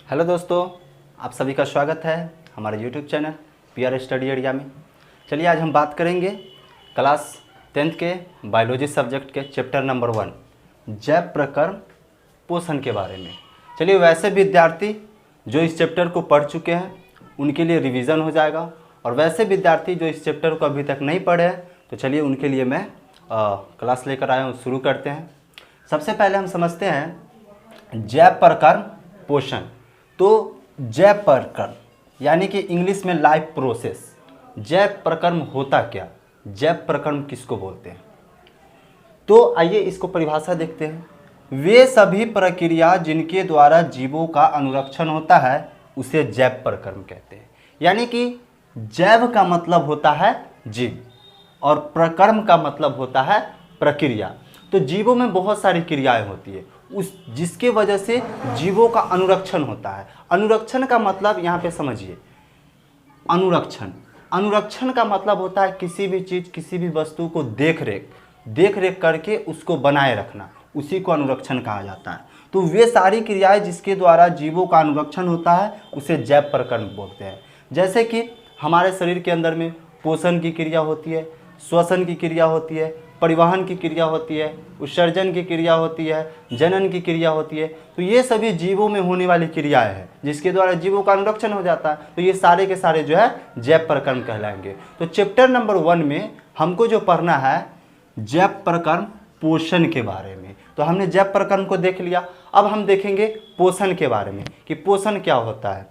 Hello दोस्तों, आप सभी का स्वागत है हमारे YouTube channel PR study area में। चलिए आज हम बात करेंगे क्लास 10th के बायोलॉजी सब्जेक्ट के चैप्टर नंबर 1 जैव प्रकर्म पोषण के बारे में। चलिए वैसे विद्यार्थी जो इस चैप्टर को पढ़ चुके हैं उनके लिए रिवीजन हो जाएगा, और वैसे विद्यार्थी जो इस चैप्टर को अभी तक नहीं पढ़े हैं तो चलिए उनके लिए मैं क्लास लेकर आया हूँ। शुरू करते हैं। सबसे पहले हम समझते हैं जैव प्रकर्म पोषण। तो जैव प्रकर्म यानी कि इंग्लिश में लाइफ प्रोसेस। जैव प्रकर्म होता क्या, जैव प्रकर्म किसको बोलते हैं? तो आइए इसको परिभाषा देखते हैं। वे सभी प्रक्रिया जिनके द्वारा जीवों का अनुरक्षण होता है उसे जैव प्रकर्म कहते हैं। यानी कि जैव का मतलब होता है जीव और प्रकर्म का मतलब होता है प्रक्रिया। तो जीवों में बहुत सारी क्रियाएं होती है जिसके वजह से जीवों का अनुरक्षण होता है। अनुरक्षण का मतलब यहाँ पे समझिए, अनुरक्षण का मतलब होता है किसी भी चीज़ किसी भी वस्तु को देख रेख करके उसको बनाए रखना, उसी को अनुरक्षण कहा जाता है। तो वे सारी क्रियाएं जिसके द्वारा जीवों का अनुरक्षण होता है उसे जैव प्रकर्म बोलते हैं। जैसे कि हमारे शरीर के अंदर में पोषण की क्रिया होती है, श्वसन की क्रिया होती है, परिवहन की क्रिया होती है, उत्सर्जन की क्रिया होती है, जनन की क्रिया होती है। तो ये सभी जीवों में होने वाली क्रियाएं हैं जिसके द्वारा जीवों का अनुरक्षण हो जाता है। तो ये सारे के सारे जो है जैव प्रकर्म कहलाएंगे। तो चैप्टर नंबर 1 में हमको जो पढ़ना है जैव प्रकर्म पोषण के बारे में। तो हमने जैव प्रकर्म को देख लिया, अब हम देखेंगे पोषण के बारे में कि पोषण क्या होता है।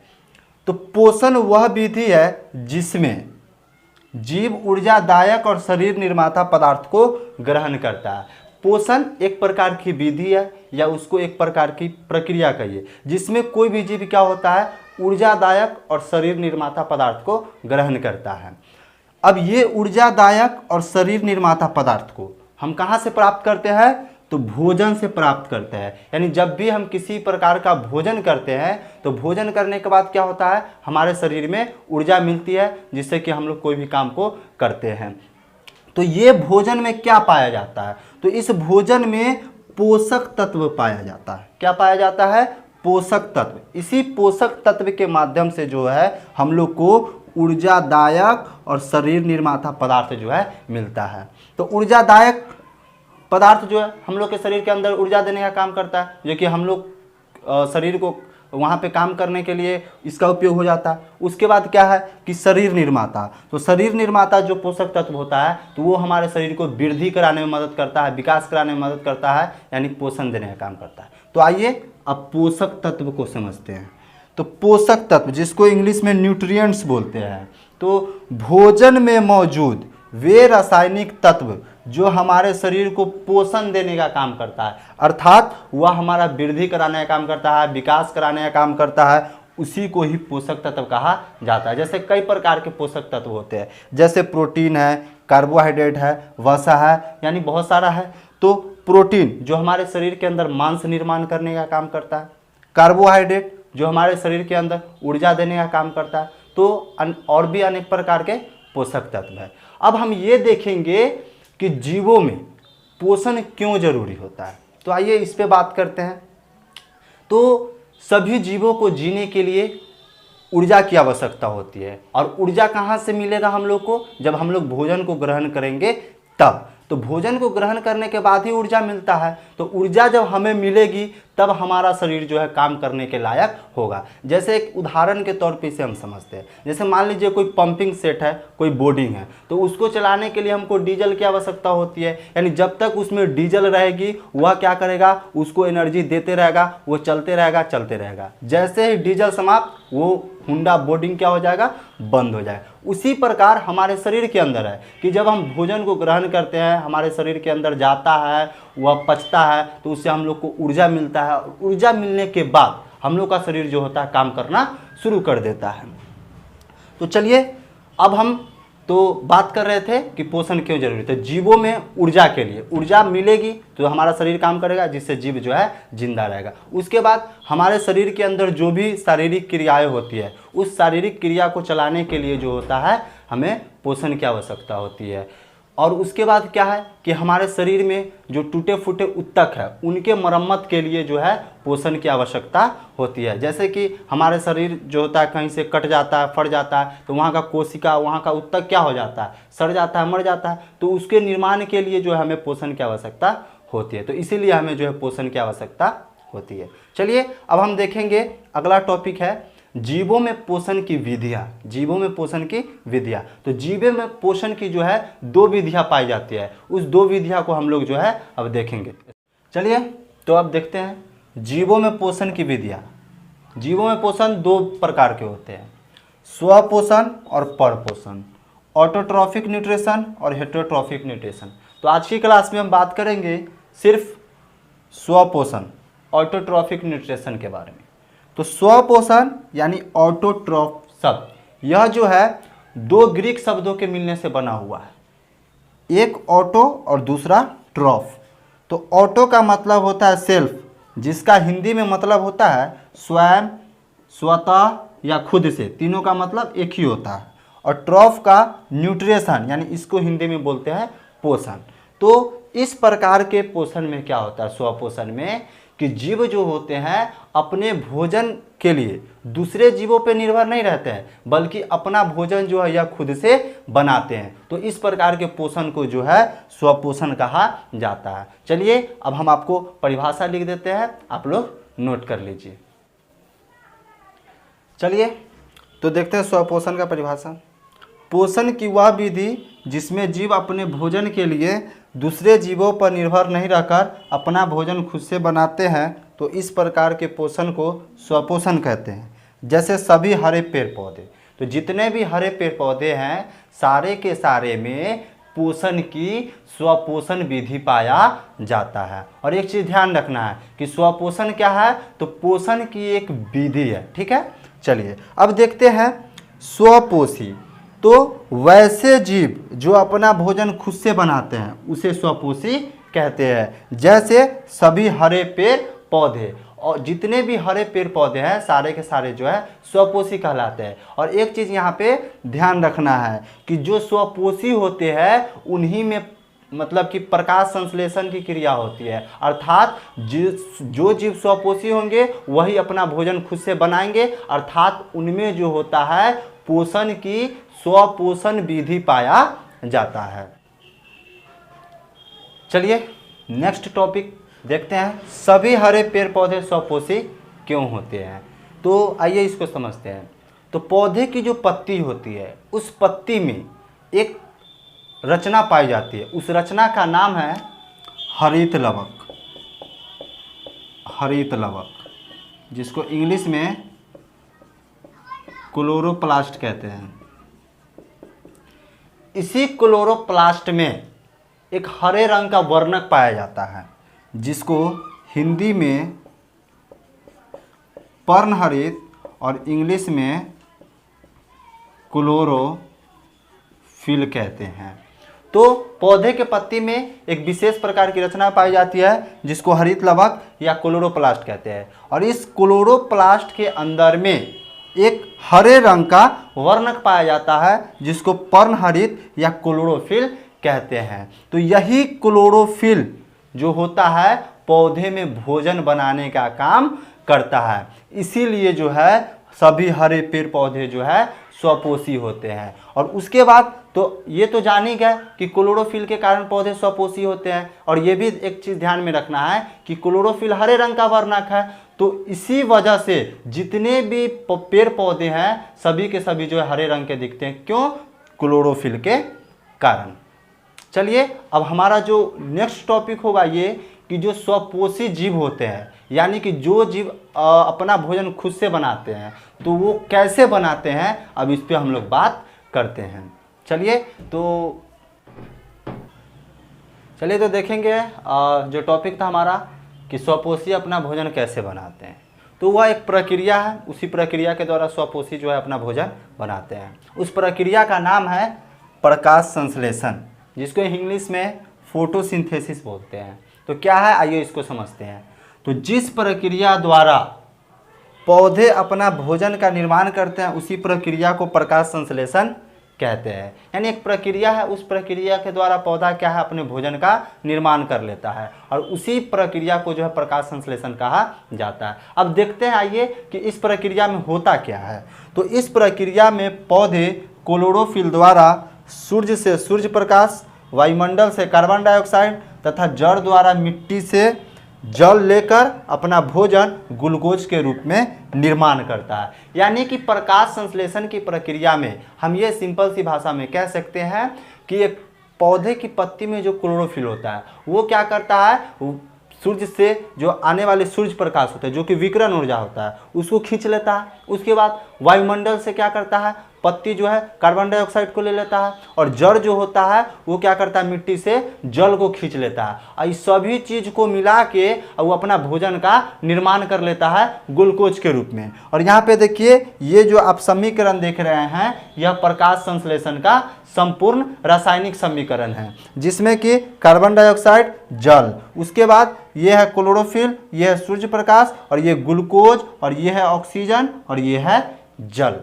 तो पोषण वह विधि है जिसमें जीव ऊर्जादायक और शरीर निर्माता पदार्थ को ग्रहण करता है। पोषण एक प्रकार की विधि है या उसको एक प्रकार की प्रक्रिया कहिए जिसमें कोई भी जीव क्या होता है, ऊर्जादायक और शरीर निर्माता पदार्थ को ग्रहण करता है। अब ये ऊर्जादायक और शरीर निर्माता पदार्थ को हम कहाँ से प्राप्त करते हैं? तो भोजन से प्राप्त करते हैं। यानी जब भी हम किसी प्रकार का भोजन करते हैं तो भोजन करने के बाद क्या होता है, हमारे शरीर में ऊर्जा मिलती है जिससे कि हम लोग कोई भी काम को करते हैं। तो ये भोजन में क्या पाया जाता है? तो इस भोजन में पोषक तत्व पाया जाता है। क्या पाया जाता है? पोषक तत्व। इसी पोषक तत्व के माध्यम से जो है हम लोग को ऊर्जादायक और शरीर निर्माता पदार्थ जो है मिलता है। तो ऊर्जादायक पदार्थ जो है हम लोग के शरीर के अंदर ऊर्जा देने का काम करता है, जो कि हम लोग शरीर को वहाँ पे काम करने के लिए इसका उपयोग हो जाता है। उसके बाद क्या है कि शरीर निर्माता। तो शरीर निर्माता जो पोषक तत्व होता है तो वो हमारे शरीर को वृद्धि कराने में मदद करता है, विकास कराने में मदद करता है, यानी पोषण देने का काम करता है। तो आइए अब पोषक तत्व को समझते हैं। तो पोषक तत्व जिसको इंग्लिश में न्यूट्रिएंट्स बोलते हैं, तो भोजन में मौजूद वे रासायनिक तत्व जो हमारे शरीर को पोषण देने का काम करता है, अर्थात वह हमारा वृद्धि कराने का काम करता है, विकास कराने का काम करता है, उसी को ही पोषक तत्व कहा जाता है। जैसे कई प्रकार के पोषक तत्व होते हैं, जैसे प्रोटीन है, कार्बोहाइड्रेट है, वसा है, यानी बहुत सारा है। तो प्रोटीन जो हमारे शरीर के अंदर मांस निर्माण करने का काम करता है, कार्बोहाइड्रेट जो हमारे शरीर के अंदर ऊर्जा देने का काम करता है। तो और भी अनेक प्रकार के पोषक तत्व है। अब हम ये देखेंगे कि जीवों में पोषण क्यों जरूरी होता है। तो आइए इस पे बात करते हैं। तो सभी जीवों को जीने के लिए ऊर्जा की आवश्यकता होती है, और ऊर्जा कहाँ से मिलेगा हम लोग को? जब हम लोग भोजन को ग्रहण करेंगे तब। तो भोजन को ग्रहण करने के बाद ही ऊर्जा मिलता है। तो ऊर्जा जब हमें मिलेगी तब हमारा शरीर जो है काम करने के लायक होगा। जैसे एक उदाहरण के तौर पे इसे हम समझते हैं। जैसे मान लीजिए कोई पंपिंग सेट है, कोई बोर्डिंग है, तो उसको चलाने के लिए हमको डीजल की आवश्यकता होती है। यानी जब तक उसमें डीजल रहेगी वह क्या करेगा, उसको एनर्जी देते रहेगा, वो चलते रहेगा। जैसे ही डीजल समाप्त, वो हुंडा बोर्डिंग क्या हो जाएगा, बंद हो जाएगा। उसी प्रकार हमारे शरीर के अंदर है कि जब हम भोजन को ग्रहण करते हैं, हमारे शरीर के अंदर जाता है, वह पचता है, तो उससे हम लोग को ऊर्जा मिलता है, और ऊर्जा मिलने के बाद हम लोग का शरीर जो होता है काम करना शुरू कर देता है। तो चलिए अब हम तो बात कर रहे थे कि पोषण क्यों जरूरी है। तो जीवों में ऊर्जा के लिए ऊर्जा मिलेगी तो हमारा शरीर काम करेगा, जिससे जीव जो है जिंदा रहेगा। उसके बाद हमारे शरीर के अंदर जो भी शारीरिक क्रियाएं होती है, उस शारीरिक क्रिया को चलाने के लिए जो होता है हमें पोषण की आवश्यकता होती है। और उसके बाद क्या है कि हमारे शरीर में जो टूटे फूटे ऊतक है उनके मरम्मत के लिए जो है पोषण की आवश्यकता होती है। जैसे कि हमारे शरीर जो होता है कहीं से कट जाता है, फट जाता है, तो वहाँ का कोशिका, वहाँ का ऊतक क्या हो जाता है, सड़ जाता है, मर जाता है। तो उसके निर्माण के लिए जो है हमें पोषण की आवश्यकता होती है। तो इसीलिए हमें जो है पोषण की आवश्यकता होती है। चलिए अब हम देखेंगे अगला टॉपिक है जीवों में पोषण की विधियाँ। जीवों में पोषण की विधियाँ, तो जीवों में पोषण की जो है 2 विधियाँ पाई जाती है। उस 2 विधियाँ को हम लोग जो है अब देखेंगे। चलिए तो अब देखते हैं जीवों में पोषण की विधियाँ। जीवों में पोषण 2 प्रकार के होते हैं, स्वपोषण और परपोषण, ऑटोट्रॉफिक न्यूट्रिशन और हेटेरोट्रॉफिक न्यूट्रिशन। तो आज की क्लास में हम बात करेंगे सिर्फ स्वपोषण, ऑटोट्रॉफिक न्यूट्रिशन के बारे में। तो स्वपोषण यानी ऑटोट्रॉफ शब्द, यह जो है 2 ग्रीक शब्दों के मिलने से बना हुआ है, एक ऑटो और दूसरा ट्रॉफ। तो ऑटो का मतलब होता है सेल्फ, जिसका हिंदी में मतलब होता है स्वयं, स्वतः या खुद से, तीनों का मतलब एक ही होता है। और ट्रॉफ का न्यूट्रिशन, यानी इसको हिंदी में बोलते हैं पोषण। तो इस प्रकार के पोषण में क्या होता है, स्वपोषण में, कि जीव जो होते हैं अपने भोजन के लिए दूसरे जीवों पर निर्भर नहीं रहते हैं, बल्कि अपना भोजन जो है यह खुद से बनाते हैं। तो इस प्रकार के पोषण को जो है स्वपोषण कहा जाता है। चलिए अब हम आपको परिभाषा लिख देते हैं, आप लोग नोट कर लीजिए। चलिए तो देखते हैं स्वपोषण का परिभाषा। पोषण की वह विधि जिसमें जीव अपने भोजन के लिए दूसरे जीवों पर निर्भर नहीं रहकर अपना भोजन खुद से बनाते हैं, तो इस प्रकार के पोषण को स्वपोषण कहते हैं। जैसे सभी हरे पेड़ पौधे, तो जितने भी हरे पेड़ पौधे हैं सारे के सारे में पोषण की स्वपोषण विधि पाया जाता है। और एक चीज़ ध्यान रखना है कि स्वपोषण क्या है, तो पोषण की एक विधि है, ठीक है। चलिए अब देखते हैं स्वपोषी। तो वैसे जीव जो अपना भोजन खुद से बनाते हैं उसे स्वपोषी कहते हैं। जैसे सभी हरे पेड़ पौधे, और जितने भी हरे पेड़ पौधे हैं सारे के सारे जो है स्वपोषी कहलाते हैं। और एक चीज़ यहाँ पे ध्यान रखना है कि जो स्वपोषी होते हैं उन्हीं में मतलब कि प्रकाश संश्लेषण की क्रिया होती है, अर्थात जो जीव स्वपोषी होंगे वही अपना भोजन खुद से बनाएंगे, अर्थात उनमें जो होता है पोषण की स्वपोषण विधि पाया जाता है। चलिए नेक्स्ट टॉपिक देखते हैं, सभी हरे पेड़ पौधे स्वपोषी क्यों होते हैं। तो आइए इसको समझते हैं। तो पौधे की जो पत्ती होती है उस पत्ती में एक रचना पाई जाती है, उस रचना का नाम है हरित लवक। हरित लवक, जिसको इंग्लिश में क्लोरोप्लास्ट कहते हैं। इसी क्लोरोप्लास्ट में एक हरे रंग का वर्णक पाया जाता है, जिसको हिंदी में पर्णहरित और इंग्लिश में क्लोरोफिल कहते हैं। तो पौधे के पत्ती में एक विशेष प्रकार की रचना पाई जाती है जिसको हरित लवक या क्लोरोप्लास्ट कहते हैं। और इस क्लोरोप्लास्ट के अंदर में एक हरे रंग का वर्णक पाया जाता है जिसको पर्णहरित या क्लोरोफिल कहते हैं। तो यही क्लोरोफिल जो होता है पौधे में भोजन बनाने का काम करता है। इसीलिए जो है सभी हरे पेड़ पौधे जो है स्वपोषी होते हैं। और उसके बाद तो ये तो जान ही गए कि क्लोरोफिल के कारण पौधे स्वपोषी होते हैं। और ये भी एक चीज़ ध्यान में रखना है कि क्लोरोफिल हरे रंग का वर्णक है, तो इसी वजह से जितने भी पेड़ पौधे हैं सभी के सभी जो है हरे रंग के दिखते हैं। क्यों? क्लोरोफिल के कारण। चलिए अब हमारा जो नेक्स्ट टॉपिक होगा ये कि जो स्वपोषी जीव होते हैं, यानी कि जो जीव अपना भोजन खुद से बनाते हैं, तो वो कैसे बनाते हैं, अब इस पे हम लोग बात करते हैं। चलिए तो देखेंगे जो टॉपिक था हमारा कि स्वपोषी अपना भोजन कैसे बनाते हैं। तो वह एक प्रक्रिया है, उसी प्रक्रिया के द्वारा स्वपोषी जो है अपना भोजन बनाते हैं। उस प्रक्रिया का नाम है प्रकाश संश्लेषण, जिसको इंग्लिश में फोटोसिंथेसिस बोलते हैं। तो क्या है, आइए इसको समझते हैं। तो जिस प्रक्रिया द्वारा पौधे अपना भोजन का निर्माण करते हैं उसी प्रक्रिया को प्रकाश संश्लेषण कहते हैं। यानी एक प्रक्रिया है, उस प्रक्रिया के द्वारा पौधा क्या है, अपने भोजन का निर्माण कर लेता है और उसी प्रक्रिया को जो है प्रकाश संश्लेषण कहा जाता है। अब देखते हैं आइए कि इस प्रक्रिया में होता क्या है। तो इस प्रक्रिया में पौधे क्लोरोफिल द्वारा सूर्य से सूर्य प्रकाश, वायुमंडल से कार्बन डाइऑक्साइड तथा जड़ द्वारा मिट्टी से जल लेकर अपना भोजन ग्लूकोज के रूप में निर्माण करता है। यानी कि प्रकाश संश्लेषण की प्रक्रिया में हम ये सिंपल सी भाषा में कह सकते हैं कि एक पौधे की पत्ती में जो क्लोरोफिल होता है वो क्या करता है, सूर्य से जो आने वाले सूर्य प्रकाश होते हैं जो कि विकिरण ऊर्जा होता है उसको खींच लेता है। उसके बाद वायुमंडल से क्या करता है, पत्ती जो है कार्बन डाइऑक्साइड को ले लेता है और जड़ जो होता है वो क्या करता है, मिट्टी से जल को खींच लेता है और इस सभी चीज को मिला के वो अपना भोजन का निर्माण कर लेता है ग्लूकोज के रूप में। और यहाँ पे देखिए ये जो आप समीकरण देख रहे हैं यह प्रकाश संश्लेषण का संपूर्ण रासायनिक समीकरण है जिसमें कि कार्बन डाइऑक्साइड, जल, उसके बाद ये है क्लोरोफिल, ये है सूर्य प्रकाश और ये ग्लूकोज और ये है ऑक्सीजन और ये है जल।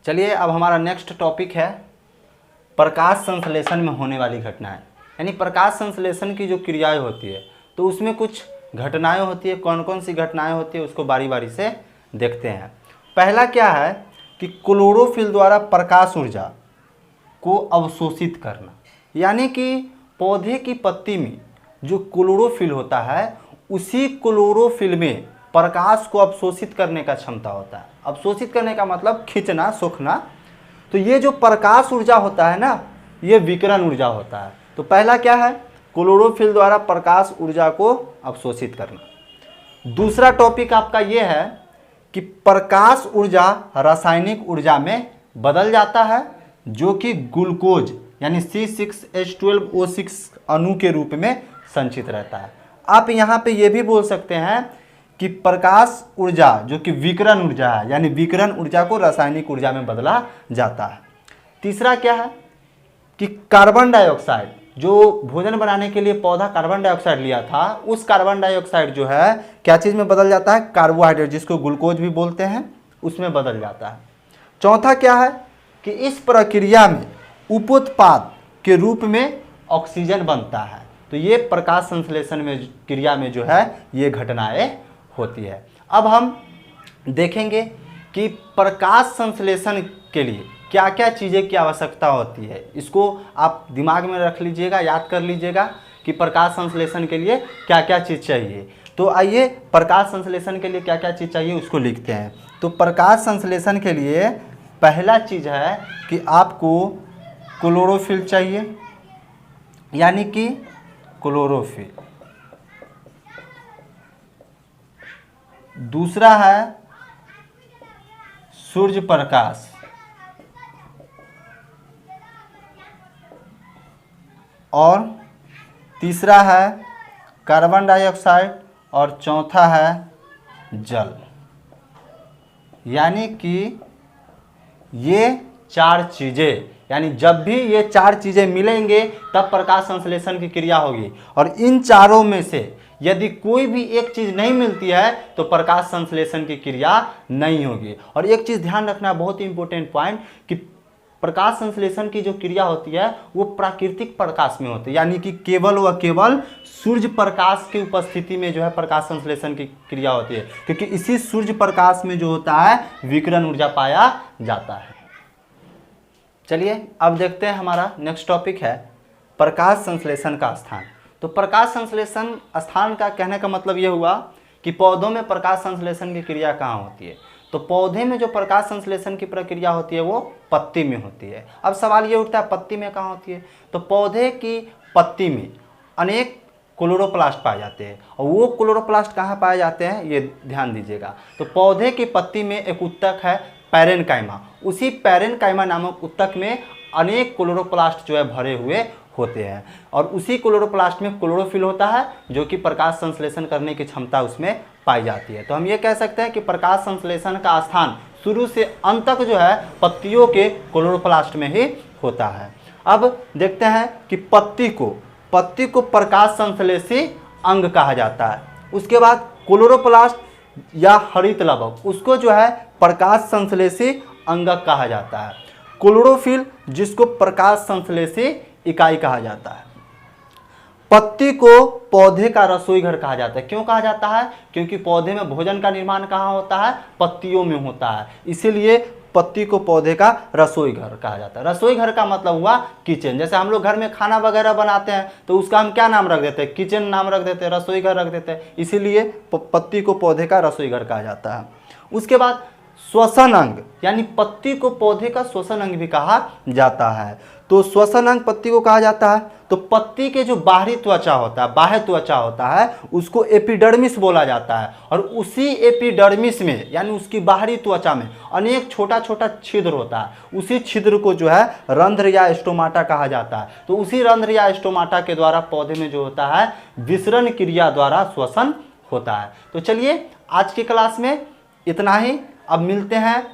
चलिए अब हमारा नेक्स्ट टॉपिक है प्रकाश संश्लेषण में होने वाली घटनाएं। यानी प्रकाश संश्लेषण की जो क्रियाएं होती है तो उसमें कुछ घटनाएं होती है, कौन कौन सी घटनाएं होती है उसको बारी बारी से देखते हैं। पहला क्या है कि क्लोरोफिल द्वारा प्रकाश ऊर्जा को अवशोषित करना। यानी कि पौधे की पत्ती में जो क्लोरोफिल होता है उसी क्लोरोफिल में प्रकाश को अवशोषित करने का क्षमता होता है। अवशोषित करने का मतलब खींचना, सोखना। तो ये जो प्रकाश ऊर्जा होता है ना ये विकिरण ऊर्जा होता है। तो पहला क्या है, क्लोरोफिल द्वारा प्रकाश ऊर्जा को अवशोषित करना। दूसरा टॉपिक आपका ये है कि प्रकाश ऊर्जा रासायनिक ऊर्जा में बदल जाता है जो कि ग्लूकोज यानी C6H12O6 अणु के रूप में संचित रहता है। आप यहाँ पे ये भी बोल सकते हैं कि प्रकाश ऊर्जा जो कि विकिरण ऊर्जा है यानी विकिरण ऊर्जा को रासायनिक ऊर्जा में बदला जाता है। तीसरा क्या है कि कार्बन डाइऑक्साइड, जो भोजन बनाने के लिए पौधा कार्बन डाइऑक्साइड लिया था उस कार्बन डाइऑक्साइड जो है क्या चीज़ में बदल जाता है, कार्बोहाइड्रेट जिसको ग्लूकोज भी बोलते हैं उसमें बदल जाता है। चौथा क्या है कि इस प्रक्रिया में उपोत्पाद के रूप में ऑक्सीजन बनता है। तो ये प्रकाश संश्लेषण में क्रिया में जो है ये घटनाएं होती है। अब हम देखेंगे कि प्रकाश संश्लेषण के लिए क्या क्या चीज़ें की आवश्यकता होती है। इसको आप दिमाग में रख लीजिएगा, याद कर लीजिएगा कि प्रकाश संश्लेषण के लिए क्या क्या चीज़ चाहिए। तो आइए प्रकाश संश्लेषण के लिए क्या क्या चीज़ चाहिए उसको लिखते हैं। तो प्रकाश संश्लेषण के लिए पहला चीज़ है कि आपको क्लोरोफिल चाहिए, यानी कि क्लोरोफिल। दूसरा है सूर्य प्रकाश और तीसरा है कार्बन डाइऑक्साइड और चौथा है जल। यानी कि ये चार चीज़ें, यानी जब भी ये चार चीज़ें मिलेंगे तब प्रकाश संश्लेषण की क्रिया होगी और इन चारों में से यदि कोई भी एक चीज़ नहीं मिलती है तो प्रकाश संश्लेषण की क्रिया नहीं होगी। और एक चीज़ ध्यान रखना, बहुत ही इंपॉर्टेंट पॉइंट, कि प्रकाश संश्लेषण की जो क्रिया होती है वो प्राकृतिक प्रकाश में होती है, यानी कि केवल व केवल सूर्य प्रकाश की उपस्थिति में जो है प्रकाश संश्लेषण की क्रिया होती है, क्योंकि इसी सूर्य प्रकाश में जो होता है विकिरण ऊर्जा पाया जाता है। चलिए अब देखते हैं हमारा नेक्स्ट टॉपिक है प्रकाश संश्लेषण का स्थान। तो प्रकाश संश्लेषण स्थान का कहने का मतलब ये हुआ कि पौधों में प्रकाश संश्लेषण की क्रिया कहाँ होती है। तो पौधे में जो प्रकाश संश्लेषण की प्रक्रिया होती है वो पत्ती में होती है। अब सवाल ये उठता है पत्ती में कहाँ होती है। तो पौधे की पत्ती में अनेक क्लोरोप्लास्ट पाए जाते हैं और वो क्लोरोप्लास्ट कहाँ पाए जाते हैं ये ध्यान दीजिएगा। तो पौधे की पत्ती में एक उत्तक है पैरेनकाइमा, उसी पैरेनकाइमा नामक उत्तक में अनेक क्लोरोप्लास्ट जो है भरे हुए होते हैं और उसी क्लोरोप्लास्ट में क्लोरोफिल होता है जो कि प्रकाश संश्लेषण करने की क्षमता उसमें पाई जाती है। तो हम ये कह सकते हैं कि प्रकाश संश्लेषण का स्थान शुरू से अंत तक जो है पत्तियों के क्लोरोप्लास्ट में ही होता है। अब देखते हैं कि पत्ती को प्रकाश संश्लेषी अंग कहा जाता है। उसके बाद क्लोरोप्लास्ट या हरित लवक उसको जो है प्रकाश संश्लेषी अंगक कहा जाता है। क्लोरोफिल जिसको प्रकाश संश्लेषी इकाई कहा जाता है। पत्ती को पौधे का रसोई घर कहा जाता है। क्यों कहा जाता है? क्योंकि पौधे में भोजन का निर्माण कहाँ होता है? पत्तियों में होता है, इसीलिए पत्ती को पौधे का रसोई घर कहा जाता है। रसोई घर का मतलब हुआ किचन। जैसे हम लोग घर में खाना वगैरह बनाते हैं तो उसका हम क्या नाम रख देते हैं? किचन नाम रख देते हैं, रसोई घर रख देते हैं, इसीलिए पत्ती को पौधे का रसोई घर कहा जाता है। उसके बाद श्वसन अंग, यानी पत्ती को पौधे का श्वसन अंग भी कहा जाता है। तो श्वसन अंग पत्ती को कहा जाता है। तो पत्ती के जो बाहरी त्वचा होता है, बाह्य त्वचा होता है, उसको एपिडर्मिस बोला जाता है। और उसी एपिडर्मिस में यानी उसकी बाहरी त्वचा में अनेक छोटा छोटा छिद्र होता है। उसी छिद्र को जो है रंध्र या स्टोमाटा कहा जाता है। तो उसी रंध्र या स्टोमाटा के द्वारा पौधे में जो होता है विसरण क्रिया द्वारा श्वसन होता है। तो चलिए आज की क्लास में इतना ही। अब मिलते हैं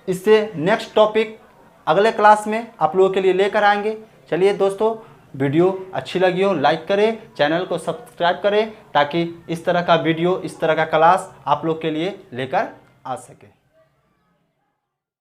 इससे नेक्स्ट टॉपिक अगले क्लास में आप लोगों के लिए लेकर आएंगे। चलिए दोस्तों, वीडियो अच्छी लगी हो लाइक करें, चैनल को सब्सक्राइब करें ताकि इस तरह का वीडियो, इस तरह का क्लास आप लोग के लिए लेकर आ सके।